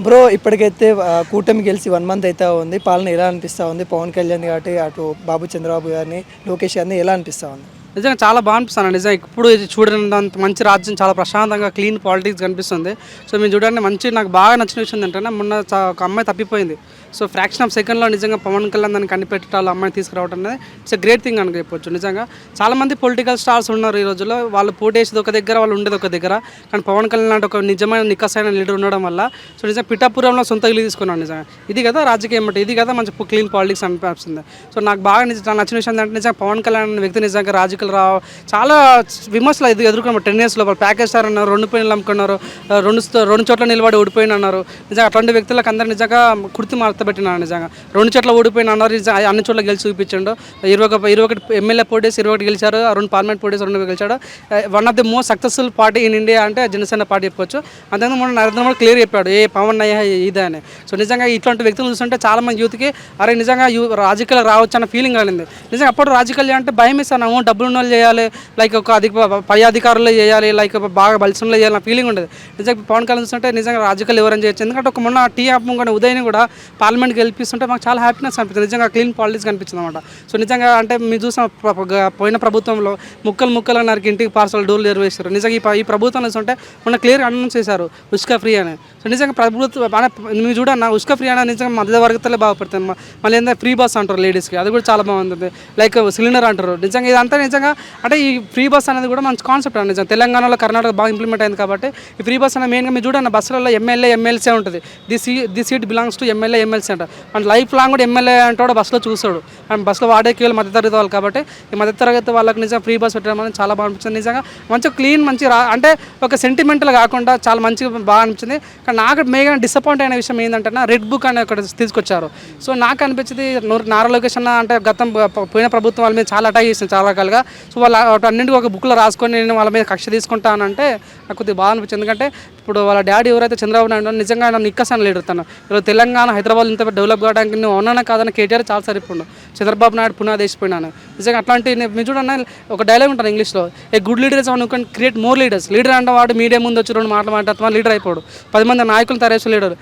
Bro ఇప్పటికైతే కూటమి గెలిచి 1 మంత్ అయితే ఉంది. పాలన ఎలా అనిపిస్తా ఉంది? పవన్ కళ్యాణ్ కాబట్టి అటు చంద్రబాబు గారిని, లోకేష్ గారిని ఎలా అనిపిస్తా ఉంది? నిజంగా చాలా బాగా అనిపిస్తాను. నిజంగా ఇప్పుడు చూడనంత మంచి రాజ్యం, చాలా ప్రశాంతంగా క్లీన్ పాలిటిక్స్ కనిపిస్తుంది. సో మేము చూడండి మంచి నాకు బాగా నచ్చిన విషయం ఏంటంటే మొన్న ఒక అమ్మాయి తప్పిపోయింది. సో ఫ్రాక్షన్ ఆఫ్ సెకండ్లో నిజంగా పవన్ కళ్యాణ్ దాన్ని కనిపెట్టాలి, అమ్మాయిని తీసుకురావడం అనేది ఇట్స్ గ్రేట్ థింగ్ అని చెప్పొచ్చు. నిజంగా చాలామంది పొలిటికల్ స్టార్స్ ఉన్నారు ఈ రోజుల్లో, వాళ్ళు పోటేసేది ఒక దగ్గర, వాళ్ళు ఉండేది ఒక దగ్గర. కానీ పవన్ కళ్యాణ్ లాంటి ఒక నిజమైన నిక్కసైన లీడర్ ఉండడం వల్ల సో నిజంగా పిఠాపురంలో సొంత ఇల్లు తీసుకున్నాను. నిజంగా ఇది కదా రాజకీయం అంటే, ఇది కదా మంచి క్లీన్ పాలిటిక్స్ అనిపిస్తుంది. సో నాకు బాగా నచ్చిన విషయం ఏంటంటే నిజంగా పవన్ కళ్యాణ్ అనే వ్యక్తి నిజంగా రాజకీయాలు చాలా విమర్శలు ఎదుర్కొన్నారు. 10 years లోపల ప్యాకేజ్ స్టార్ అన్నారు, 2 పెన్నులు అమ్ముకున్నారు, రెండు చోట్ల నిలబడి ఓడిపోయిన అన్నారు. నిజంగా అట్లాంటి వ్యక్తులకు అందరూ నిజంగా కుర్తి మార్తబెట్టినారు. నిజంగా 2 చోట్ల ఓడిపోయిన అన్నారు, అన్ని చోట్ల గెలిచి చూపించండు. 21 ఎమ్మెల్యే పోటీస్ 21 గెలిచారు, 2 పార్లమెంట్ పోటీస్ 2 గెలిచాడు. One of the most successful party in India అంటే జనసేన పార్టీ చెప్పొచ్చు. అంతేందుకు మొన్న నరేంద్ర మోడీ క్లియర్ చెప్పాడు ఏ పవన్ అయ్యా ఇదే అని. సో నిజంగా ఇట్లాంటి వ్యక్తులు చూస్తుంటే చాలామంది యూత్కి అరే నిజంగా రాజకీయాలు రావచ్చు అన్న ఫీలింగ్ కలిగింది. నిజంగా అప్పుడు రాజకీయాలు అంటే భయం ఇస్తాను, డబ్బులు ఉన్న వాళ్ళు చేయాలి, లైక్ ఒక పై అధికారులు చేయాలి, లైక్ బాగా బలిసంలో చేయాలన్న ఫీలింగ్ ఉండేది. నిజంగా పవన్ కళ్యాణ్ చూస్తుంటే నిజంగా రాజకీయాలు ఎవరైనా చేయొచ్చు. ఎందుకంటే ఒక మొన్న టీ యాప్ ముందు ఉదయం కూడా పార్లమెంట్ గెలిపిస్తుంటే మాకు చాలా హ్యాపీనెస్ అనిపించింది. నిజంగా క్లీన్ పాలిటిక్స్ కనిపించింది అనమాట. సో నిజంగా అంటే మీరు చూసిన పోయిన ప్రభుత్వంలో ముక్కలు అన్నారు, ఇంటికి పార్సల్ డోర్లు నెరవేర్చారు. నిజంగా ఈ ప్రభుత్వం చూస్తుంటే మొన్న క్లియర్గా అనౌన్స్ చేశారు ఉస్కా ఫ్రీ అని. సో నిజంగా ప్రభుత్వం మీరు చూడన్న ఉస్కా ఫ్రీ అనేది నిజంగా మధ్య వర్గతలే బాగుపడుతుంది. మళ్ళీ ఏంటంటే ఫ్రీ బస్ అంటారు లేడీస్కి, అది కూడా చాలా బాగుంటుంది. లైక్ సిలిండర్ అంటారు. నిజంగా ఇదంతా నిజంగా అంటే ఈ ఫ్రీ బస్ అనేది కూడా మంచి కాన్సెప్ట్ అండి. నిజంగా తెలంగాణలో కర్ణాటక బాగా ఇంప్లిమెంట్ అయింది కాబట్టి ఈ ఫ్రీ బస్ అనేది మెయిన్గా మీరు చూడండి బస్సులలో ఎమ్మెల్యే ఎమ్మెల్సీ ఉంటుంది. The seat belongs to MLA MLC అంట. అండ్ లైఫ్ లాంగ్ కూడా ఎమ్మెల్యే అంటాడు బస్సులో చూస్తాడు. అండ్ బస్సులో వాడే కేవలం మధ్యతరగతి వాళ్ళు కాబట్టి ఈ మధ్యతరగతి వాళ్ళకి నిజంగా ఫ్రీ బస్ పెట్టడం అనేది చాలా బాగా అనిపించింది. నిజంగా మంచి క్లీన్ మంచి అంటే ఒక సెంటిమెంటల్ కాకుండా చాలా మంచిగా బాగా అనిపించింది. కానీ నాకు మెయిన్గా డిసప్పాయింట్ అయిన విషయం ఏంటంటే రెడ్ బుక్ అని ఒకటి తీసుకొచ్చారు. సో నాకు అనిపించింది నారా లోకేష్ అన్న అంటే పోయిన ప్రభుత్వం వాళ్ళ మీద చాలా అటాక్ చేసింది చాలా రకాలుగా. సో వాళ్ళు అన్నింటికి ఒక బుక్లో రాసుకొని నేను వాళ్ళ మీద కక్ష తీసుకుంటానంటే నాకు కొద్దిగా బాగా అనిపించింది. ఎందుకంటే ఇప్పుడు వాళ్ళ డాడీ ఎవరైతే చంద్రబాబు నాయుడు నిజంగా నన్ను నిక్కసాను లీడర్ తను. ఇప్పుడు తెలంగాణ హైదరాబాద్ ఇంత డెవలప్ కావడానికి నువ్వు అవునా కాదని కేటీఆర్ చాలా సరిపోండు, చంద్రబాబు నాయుడు పునాదేసిపోయినాను. నిజంగా అట్లాంటి మీరు చూడన్నా ఒక డైలాగ్ ఉంటుంది ఇంగ్లీష్లో, a good leaders you can create more leaders. Leader అంటే వాడు మీడియా ముందు వచ్చి 2 మాటలు మాట్లాడుతున్నా లీడర్ అయిపోడు. 10 మంది నాయకులు తయారు చేసిన లీడర్.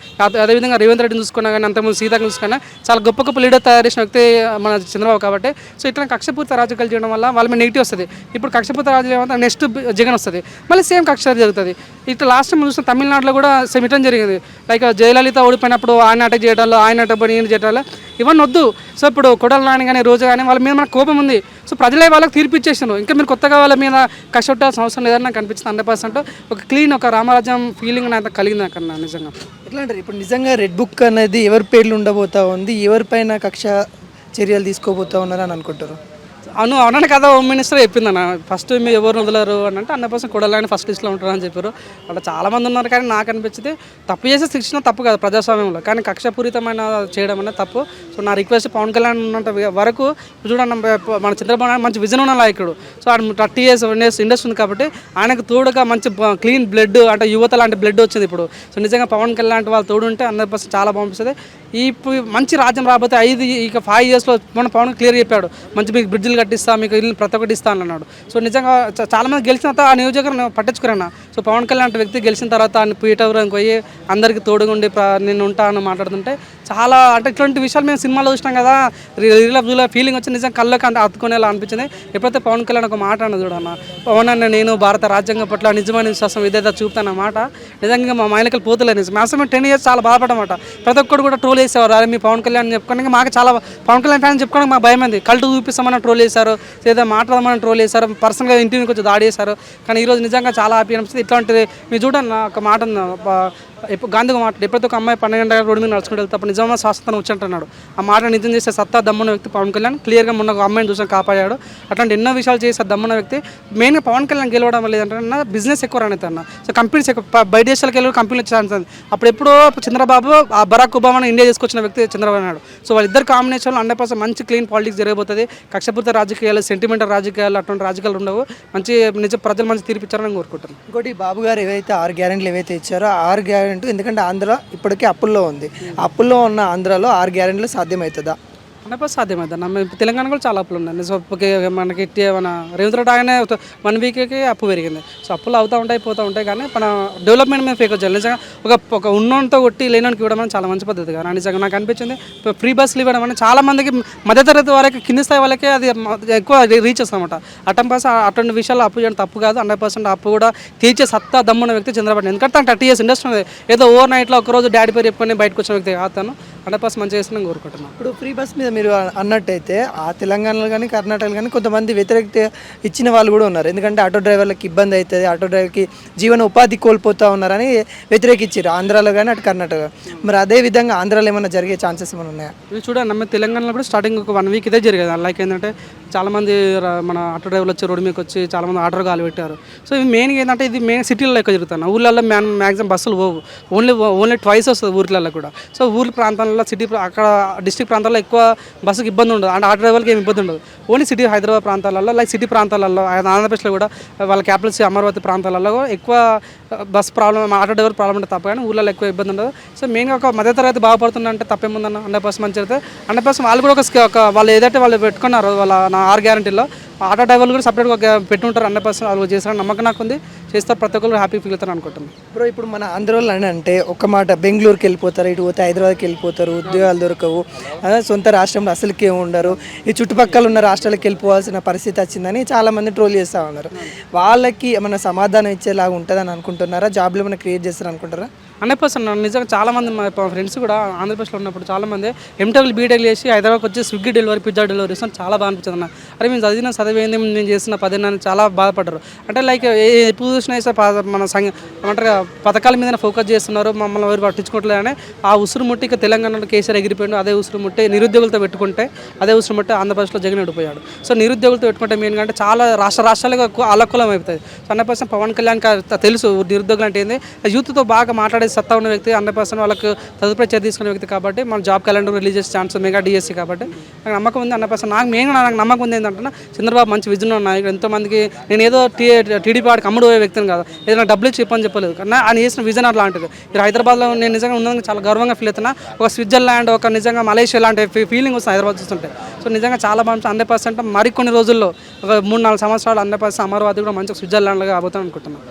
అదేవిధంగా రేవంత్ రెడ్డిని చూసుకున్నా కానీ అంతకుముందు సీతాకు చూసుకున్నా చాలా గొప్ప లీడర్ తయారు చేసిన వ్యక్తి మన చంద్రబాబు కాబట్టి. సో ఇట్లా కక్షపూర్తి రాజకీయాలు చేయడం వల్ల వాళ్ళ మీద నెగిటివ్ వస్తుంది. ఇప్పుడు కక్షపూర్తి రాజకీయం నెక్స్ట్ జగన్ వస్తుంది, మళ్ళీ సేమ్ కక్ష జరుగుతుంది. ఇట్లా లాస్ట్ టైం చూసిన తమిళనాడులో కూడా సేమ్ ఇట్లా జరిగింది. లైక్ జయలలిత ఓడిపోయినప్పుడు ఆయన అటాక్ చేయడాలు, ఆయన అటాక్ ఈయన చేయడాలు ఇవన్నీ వద్దు. సో ఇప్పుడు కొడాలి నాని కానీ రోజు కానీ వాళ్ళ మీద మనకు కోపం ఉంది. సో ప్రజలే వాళ్ళకి తీర్పు ఇచ్చేసాను, ఇంకా మీరు కొత్తగా వాళ్ళ మీద కష్టపడాల్సిన అవసరం లేదని నాకు అనిపించింది. 100% ఒక క్లీన్ ఒక రామరాజ్యం ఫీలింగ్ నాకు కలిగింది అక్కడ నిజంగా. ఎట్లా అంటారు ఇప్పుడు నిజంగా రెడ్ బుక్ అనేది ఎవరి పేర్లు ఉండబోతా ఉంది, ఎవరిపైన కక్ష చర్యలు తీసుకోబోతా ఉన్నారని అనుకుంటారు? అవునని కదా హోమ్ మినిస్టర్ చెప్పిందన్న. ఫస్ట్ మీరు ఎవరు వదలరు అని అంటే 100% కొడాలని ఫస్ట్ లిస్ట్లో ఉంటారు అని చెప్పారు. అలా చాలామంది ఉన్నారు. కానీ నాకు అనిపించింది తప్పు చేసే శిక్షణ తప్పు కాదు ప్రజాస్వామ్యంలో, కానీ కక్షపూరితమైన చేయడం అనేది తప్పు. సో నా రిక్వెస్ట్ పవన్ కళ్యాణ్ ఉన్నంత వరకు చూడండి మన చంద్రబాబు నాయుడు మంచి విజన్ ఉన్న నాయకుడు. సో ఆయన 30 years ఇండస్ట్రీ ఉంది కాబట్టి ఆయనకు తోడుగా మంచి క్లీన్ బ్లడ్ అంటే యువత లాంటి బ్లడ్ వచ్చింది ఇప్పుడు. సో నిజంగా పవన్ కళ్యాణ్ వాళ్ళు తోడు ఉంటే 100% చాలా బాగుంటుంది. ఇప్పుడు మంచి రాజ్యం రాబోతే 5 yearsలో మన పవన్ క్లియర్ చెప్పాడు, మంచి మీకు బ్రిడ్జిలు కట్టిస్తా, మీకు ఇల్లు ప్రతి ఒక్కటి ఇస్తాను అన్నాడు. సో నిజంగా చాలామంది గెలిచిన తర్వాత ఆ నియోజకవర్గం పట్టించుకురన్నా. సో పవన్ కళ్యాణ్ వ్యక్తి గెలిచిన తర్వాత ఆయన పీఠవరం పోయి అందరికీ తోడుగా ఉండి నేను ఉంటాను మాట్లాడుతుంటే చాలా అంటే ఇట్లాంటి విషయాలు మేము సినిమాలో చూసినాం కదా, రియల్ ఫీలింగ్ వచ్చి నిజంగా కళ్ళకి అతుకునేలా అనిపించింది. ఎప్పుడైతే పవన్ కళ్యాణ్ ఒక మాట అన్నది చూడన్న, పవన్ అన్న నేను భారత రాజ్యాంగం పట్ల నిజమైన విశ్వాసం ఇదేదో చూపుతాను మాట నిజంగా మా మైనకలు పోతలేదు. మ్యాక్సిమం 10 years చాలా బాధపడమాట. ప్రతి ఒక్కరు కూడా ట్రోల్ చేసేవారు, అరే మీ పవన్ కళ్యాణ్ చెప్పుకోవడానికి మాకు చాలా పవన్ కళ్యాణ్ ఫ్యాన్స్ చెప్పుకోవడానికి మాకు భయం అయింది. కల్టు చూపిస్తామని ట్రోల్ చేశారు, ఏదో మాట్లాడమని ట్రోల్ చేశారు, పర్సనల్గా ఇంటిని కొంచెం దాడి చేశారు. కానీ ఈరోజు నిజంగా చాలా హ్యాపీ అనిపిస్తుంది. ఇట్లాంటిది మీరు చూడండి ఒక మాట గాంధీగా మాట్లాడు, ఎప్పుడైతే ఒక అమ్మాయి 12 గంటల రోడ్డు మీద నడుచుకుంటూ వెళ్తే అప్పుడు నిజంగా శాస్త్రం వచ్చంటున్నాడు. ఆ మాట నిజం చేసే సత్తా దమ్మున్న వ్యక్తి పవన్ కళ్యాణ్. క్లియర్గా మొన్న ఒక అమ్మాయిని చూసాను కాపాడాడు. అట్లాంటి ఎన్నో విషయాలు చేసే దమ్మున్న వ్యక్తి. మెయిన్గా పవన్ కళ్యాణ్ గెలవడం లేదంటే బిజినెస్ ఎక్కువ అనేది అన్న. సో కంపెనీస్ ఎక్కువ బయట దేశాలకు వెళ్ళి కంపెనీలు ఛాన్స్ ఉంది. అప్పుడు ఎప్పుడో చంద్రబాబు ఆ బరాక్ ఒబామాను ఇండియా తీసుకొచ్చిన వ్యక్తి చంద్రబాబు నాయుడు. సో వాళ్ళిద్దరు కాంబినేషన్లో 100% మంచి క్లీన్ పాలిటిక్స్ జరగబోతుంది. కక్షపూర్త రాజకీయాలు, సెంటిమెంటల్ రాజకీయాలు అటువంటి రాజకీయాలు ఉండవు. మంచి నిజ ప్రజలు మంచి తీర్పిచ్చారని కోరుకుంటాను. ఇంకోటి బాబు గారు ఏవైతే 6 గ్యారెంటీలు ఏవైతే ఇచ్చారో 6 గ్యారెంటీ, ఎందుకంటే ఆంధ్ర ఇప్పటికే అప్పుల్లో ఉంది, అప్పుల్లో ఉన్న ఆంధ్రాలో 6 గ్యారెంటీలు సాధ్యమవుతుందా? 100% సాధ్యమైంది మన తెలంగాణ కూడా చాలా అప్పులు ఉన్నాయి సో మనకి మన రేవంత్ రెడ్డి ఆయన 1 వీక్కి అప్పు పెరిగింది సో అప్పులు అవుతూ ఉంటాయి పోతూ ఉంటాయి కానీ మన డెవలప్మెంట్ మీద ఫేక్ వచ్చాలి నిజంగా ఒక ఉన్నోనితో కొట్టి లేనోనికి ఇవ్వడం అనేది చాలా మంచి పద్ధతి కానీ నిజంగా నాకు అనిపించింది ఫ్రీ బస్సులు ఇవ్వడం అనేది చాలా మందికి మధ్యతరగతి వాళ్ళకి కింది స్థాయి వాళ్ళకి అది ఎక్కువ రీచ్ వస్తుందన్నమాట అటువంటి విషయాలు అప్పు చేయడం తప్పు కాదు 100% అప్పు కూడా తీర్చే సత్తా దమ్మున్న వ్యక్తి చంద్రబాబు ఎందుకంటే తను 30 years ఇండస్ట్రీ ఉంది ఏదో ఓవర్ నైట్లో ఒకరోజు డాడీ పేరు చెప్పుకొని బయటకు వచ్చిన వ్యక్తి కాదు తను 100% మంచిగా చేసిన కోరుకుంటున్నాను. ఇప్పుడు ఫ్రీ బస్ మీద మీరు అన్నట్టయితే ఆ తెలంగాణలో కానీ కర్ణాటకలో కానీ కొంతమంది వ్యతిరేకత ఇచ్చిన వాళ్ళు కూడా ఉన్నారు ఎందుకంటే ఆటో డ్రైవర్లకు ఇబ్బంది అవుతుంది ఆటో డ్రైవర్కి జీవన ఉపాధి కోల్పోతూ ఉన్నారని వ్యతిరేకించారు ఆంధ్రాలో కానీ అటు కర్ణాటక మరి అదే విధంగా ఆంధ్రాలో ఏమైనా జరిగే ఛాన్సెస్ ఏమైనా ఉన్నాయా? ఇవి చూడండి మన తెలంగాణలో కూడా స్టార్టింగ్ ఒక 1 వీక్ ఇదే జరిగేది లైక్ ఏంటంటే చాలామంది మన ఆటో డ్రైవర్లు వచ్చి రోడ్డు మీకు వచ్చి చాలామంది ఆటో కాలు పెట్టారు సో ఇవి మెయిన్గా ఏంటంటే ఇది మెయిన్ సిటీల్లో ఎక్కువ జరుగుతాను ఊళ్ళల్లో మ్యాక్సిమం బస్సులు పోవు ఓన్లీ ట్వైస్ వస్తుంది ఊర్లలో కూడా సో ఊర్ల ప్రాంతాలలో సిటీ అక్కడ డిస్ట్రిక్ట్ ప్రాంతాల్లో ఎక్కువ బస్సుకి ఇబ్బంది ఉండదు అంటే ఆటో డ్రైవర్కి ఏమి ఇబ్బంది ఉండదు ఓన్లీ సిటీ హైదరాబాద్ ప్రాంతాలలో లైక్ సిటీ ప్రాంతాలలో ఆంధ్రప్రదేశ్లో కూడా వాళ్ళ క్యాపిటల్స్ అమరావతి ప్రాంతాలలో ఎక్కువ bus problem auto driver problem ఉంటుంది తప్ప కానీ ఊళ్ళలో ఎక్కువ ఇబ్బంది ఉండదు సో మెయిన్గా ఒక మధ్యతరగతి బాగుపడుతుందంటే తప్పేముందన్న 100% మంచి అయితే 100% వాళ్ళు కూడా ఒక వాళ్ళు ఏదైతే వాళ్ళు పెట్టుకున్నారో వాళ్ళ నా 6 గ్యారంటీలో ఆటో డ్రైవర్లు కూడా సపరేట్గా పెట్టుంటారు 100% వాళ్ళు చేస్తారని నమ్మకం నాకు ఉంది చేస్తారు ప్రతి ఒక్కరు హ్యాపీ ఫీల్ అవుతారు అనుకుంటున్నాను. బ్రో ఇప్పుడు మన ఆంధ్రలో అని అంటే ఒక మాట బెంగళూరుకి వెళ్ళిపోతారు ఇటు పోతే హైదరాబాద్కి వెళ్ళిపోతారు ఉద్యోగాలు దొరకవు సొంత రాష్ట్రంలో అసలుకి ఉండరు ఈ చుట్టుపక్కల ఉన్న రాష్ట్రాలకు వెళ్ళిపోవాల్సిన పరిస్థితి వచ్చిందని చాలామంది ట్రోల్ చేస్తూ ఉన్నారు వాళ్ళకి ఏమైనా సమాధానం ఇచ్చేలాగా ఉంటుందని అనుకుంటున్నారా జాబ్లు ఏమైనా క్రియేట్ చేస్తారు అనుకుంటారా? 100% నిజంగా చాలామంది మా ఫ్రెండ్స్ కూడా ఆంధ్రప్రదేశ్లో ఉన్నప్పుడు చాలామంది ఎంటెక్లు బీటెక్లు చేసి హైదరాబాద్కి వచ్చి స్విగ్గీ డెలివరీ పిజ్జా డెలివరీ ఇస్తాను చాలా బాగా అనిపించింది అన్న అరే మేము చదివింది నేను చేసిన 10 అని చాలా బాధపడ్డారు అంటే లైక్ ఎప్పుడు చూసినా మన ఏమంటారు పథకాల మీద ఫోకస్ చేస్తున్నారు మమ్మల్ని ఎవరు పట్టించుకోవట్లేదు అని ఆ ఉసురు ముట్టి ఇక తెలంగాణలో కేసీఆర్ ఎగిరిపోయాడు అదే ఉసురు ముట్టి నిరుద్యోగులతో పెట్టుకుంటే అదే ఉసురు ముట్టి ఆంధ్రప్రదేశ్లో జగన్ ఓడిపోయాడు సో నిరుద్యోగులతో పెట్టుకుంటే మెయిన్ అంటే చాలా రాష్ట్రాలుగా అలకులం అయిపోతుంది 100% పవన్ కళ్యాణ్ తెలుసు నిరుద్యోగులు అంటే ఏంది యూత్తో బాగా మాట్లాడే సత్తా ఉన్న వ్యక్తి 100% వాళ్ళకు తదుపరి చర్య తీసుకునే వ్యక్తి కాబట్టి మన జాబ్ క్యాలెండర్ రిలీజ్ చేసే ఛాన్స్ మెగా డిఎస్సీ కాబట్టి నాకు నమ్మకం ఉంది 100% నాకు నమ్మకం ఉంది ఏంటంటే చంద్రబాబు మంచి విజన్ ఉన్నాయి ఎంతోమందికి నేను ఏదో టీడీపీ వాడికి అమ్ముడు పోయే వ్యక్తిని కాదు ఏదైనా డబ్బులు ఇచ్చి చెప్పని చెప్పలేదు కానీ ఆయన చేసిన విజన్ అట్లాంటిది ఇక్కడ హైదరాబాద్లో నేను నిజంగా ఉన్నందుకు చాలా గర్వంగా ఫీల్ అవుతున్నా ఒక స్విట్జర్లాండ్ ఒక నిజంగా మలేషియా లాంటి ఫీలింగ్ వస్తుంది హైదరాబాద్ చూస్తుంటే సో నిజంగా చాలా బాగుంటుంది 100% మరికొన్ని రోజుల్లో ఒక 3-4 సంవత్సరాలు 100% అమరావతి కూడా మంచిగా స్విట్జర్లాండ్గా కాబోతాను అనుకుంటున్నాను.